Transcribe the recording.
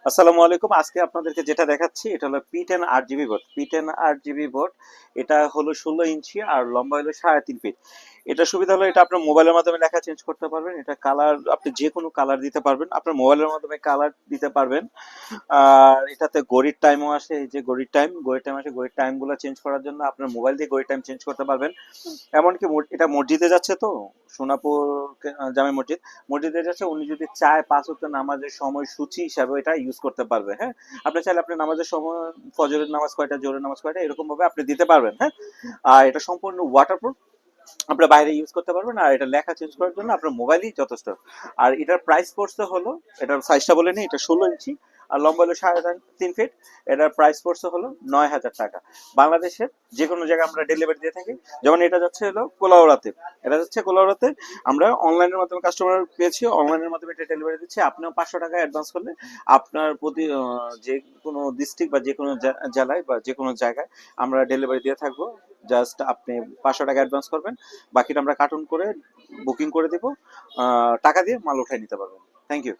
আসসালামু আলাইকুম। আজকে আপনাদেরকে যেটা দেখাচ্ছি এটা হলো P10 8GB board. P10 8GB board, এটা হলো 16 ইঞ্চি আর লম্বা হলো 3.5 ফিট। এটা সুবিধা হলো এটা আপনার মোবাইলের মাধ্যমে লেখা চেঞ্জ করতে পারবেন। এটা কালার আপনি যে কোনো কালার দিতে পারবেন। আপনার মোবাইলের মাধ্যমে কালার দিতে পারবেন। আর এটাতে ঘড়ির টাইমও আসে, এই যে ঘড়ির টাইম আসে, ঘড়ির টাইমগুলো চেঞ্জ করার জন্য আপনার মোবাইল দিয়ে ঘড়ির টাইম চেঞ্জ করতে পারবেন। এমনকি এটা মসজিদে যাচ্ছে তো, সোনাপুর জামে মসজিদে যাচ্ছে, উনি যদি চায় 5 ওয়াক্ত নামাজের সময়সূচি হিসাবে এটা ইউজ করতে পারবে। হ্যাঁ, আপনি চাইলে আপনি নামাজের সময় ফজরের নামাজ কয়টা, জোহরের নামাজ কয়টা, এরকম ভাবে আপনি দিতে পারবেন। হ্যাঁ, আর এটা সম্পূর্ণ ওয়াটারপ্রুফ, আপনার বাইরে ইউজ করতে পারবেন। আর এটা লেখা চেঞ্জ করার জন্য আপনার মোবাইলই যথেষ্ট। আর এটার প্রাইস পড়ছে হলো, এটার সাইজটা বলে নিই, এটা 16 ইঞ্চি আর লম্বা হলো 3.5 ফিট। এটার প্রাইস পড়ছে হলো 9,000 টাকা। বাংলাদেশের যে কোনো জায়গায় আমরা ডেলিভারি দিয়ে থাকি। যেমন এটা যাচ্ছে হলো কোলাউড়াতে, এটা যাচ্ছে কোলাউড়াতে। আমরা অনলাইনের মাধ্যমে কাস্টমার পেয়েছি, অনলাইনের মাধ্যমে এটা ডেলিভারি দিচ্ছি। আপনিও 500 টাকা অ্যাডভান্স করলে আপনার প্রতি যে কোনো ডিস্ট্রিক্ট বা যে কোনো জেলায় বা যে কোনো জায়গায় আমরা ডেলিভারি দিয়ে থাকবো। জাস্ট আপনি 500 টাকা অ্যাডভান্স করবেন, বাকিটা আমরা কার্টুন করে বুকিং করে দিব। টাকা দিয়ে মাল উঠাই নিতে পারবেন। Thank you.